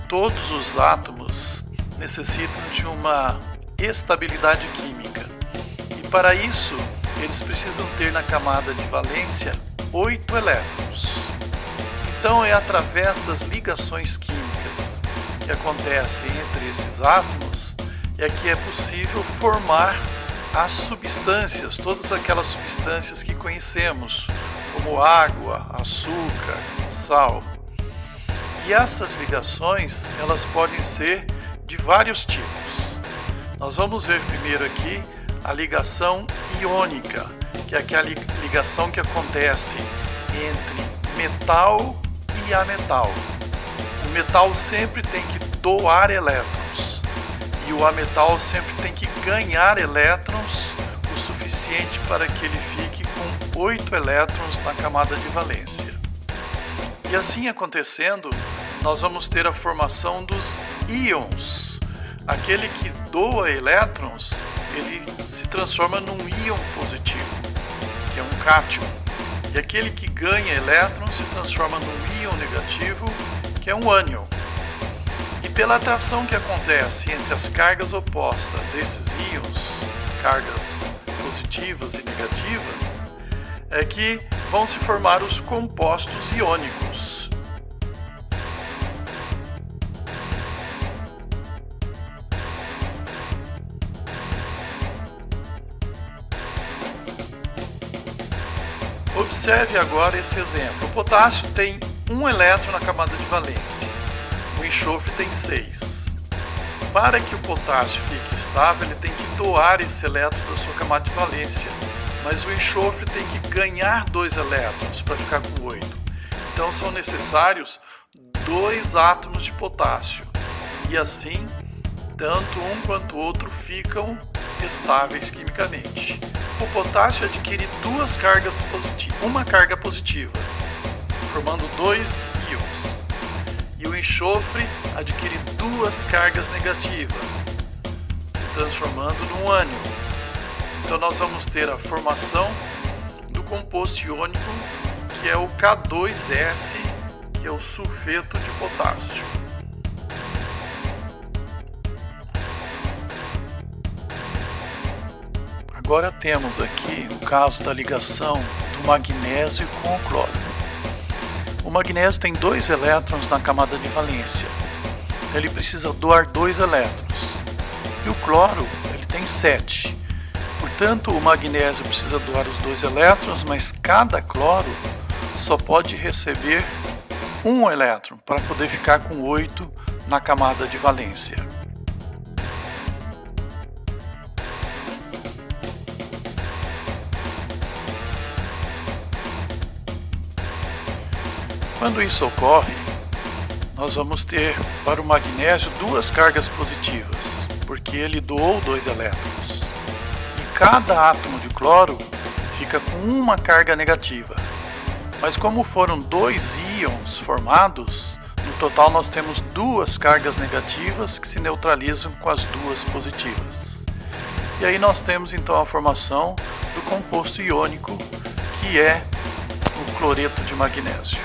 todos os átomos necessitam de uma estabilidade química. E para isso, eles precisam ter na camada de valência 8 elétrons. Então é através das ligações químicas que acontecem entre esses átomos é que é possível formar as substâncias, todas aquelas substâncias que conhecemos, como água, açúcar, sal. E essas ligações, elas podem ser de vários tipos. Nós vamos ver primeiro aqui a ligação iônica, que é aquela ligação que acontece entre metal e ametal. O metal sempre tem que doar elétrons e o ametal sempre tem que ganhar elétrons o suficiente para que ele fique com 8 elétrons na camada de valência. E assim acontecendo, nós vamos ter a formação dos íons. Aquele que doa elétrons, ele se transforma num íon positivo, que é um cátion. E aquele que ganha elétrons se transforma num íon negativo, que é um ânion. E pela atração que acontece entre as cargas opostas desses íons, cargas positivas e negativas, é que vão se formar os compostos iônicos. Observe agora esse exemplo. O potássio tem 1 elétron na camada de valência. O enxofre tem 6. Para que o potássio fique estável, ele tem que doar esse elétron da sua camada de valência. Mas o enxofre tem que ganhar 2 elétrons para ficar com 8. Então são necessários 2 átomos de potássio. E assim, tanto um quanto o outro ficam estáveis quimicamente. O potássio adquire uma carga positiva, formando 2 íons. E o enxofre adquire 2 cargas negativas, se transformando num ânion. Então nós vamos ter a formação do composto iônico, que é o K2S, que é o sulfeto de potássio. Agora temos aqui o caso da ligação do magnésio com o cloro. O magnésio tem 2 elétrons na camada de valência. Ele precisa doar 2 elétrons. E o cloro, ele tem 7. Portanto, o magnésio precisa doar os 2 elétrons, mas cada cloro só pode receber 1 elétron para poder ficar com 8 na camada de valência. Quando isso ocorre, nós vamos ter para o magnésio 2 cargas positivas, porque ele doou 2 elétrons. E cada átomo de cloro fica com 1 carga negativa. Mas como foram 2 íons formados, no total nós temos 2 cargas negativas que se neutralizam com as 2 positivas. E aí nós temos então a formação do composto iônico, que é o cloreto de magnésio.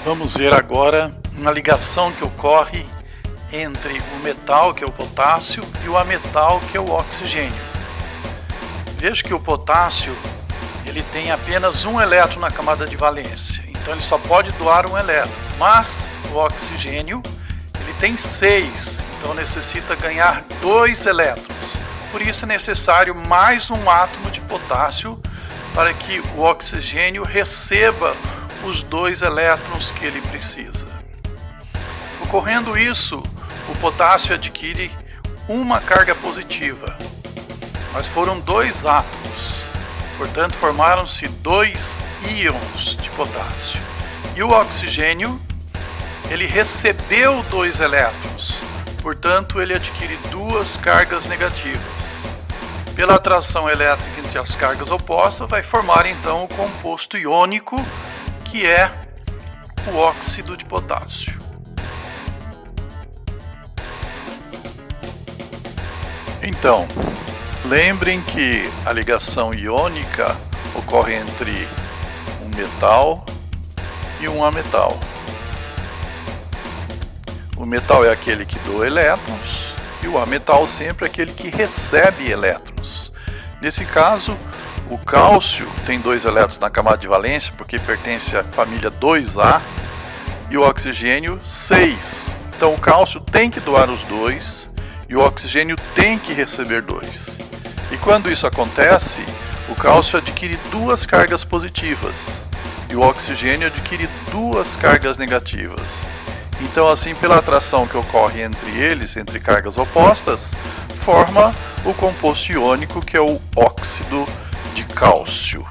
Vamos ver agora uma ligação que ocorre entre o metal, que é o potássio, e o ametal, que é o oxigênio. Veja que o potássio ele tem apenas 1 elétron na camada de valência, então ele só pode doar 1 elétron. Mas o oxigênio ele tem 6, então necessita ganhar 2 elétrons. Por isso é necessário mais um átomo de potássio para que o oxigênio receba os 2 elétrons que ele precisa. Ocorrendo isso, o potássio adquire 1 carga positiva, mas foram 2 átomos, portanto formaram-se 2 íons de potássio. E o oxigênio, ele recebeu 2 elétrons, portanto ele adquire 2 cargas negativas. Pela atração elétrica entre as cargas opostas, vai formar então o composto iônico, que é o óxido de potássio. Então, lembrem que a ligação iônica ocorre entre um metal e um ametal. O metal é aquele que doa elétrons e o ametal sempre é aquele que recebe elétrons. Nesse caso, o cálcio tem 2 elétrons na camada de valência porque pertence à família 2A e o oxigênio 6. Então o cálcio tem que doar os 2 e o oxigênio tem que receber 2. E quando isso acontece, o cálcio adquire 2 cargas positivas e o oxigênio adquire 2 cargas negativas. Então, assim, pela atração que ocorre entre eles, entre cargas opostas, forma o composto iônico que é o óxido de cálcio.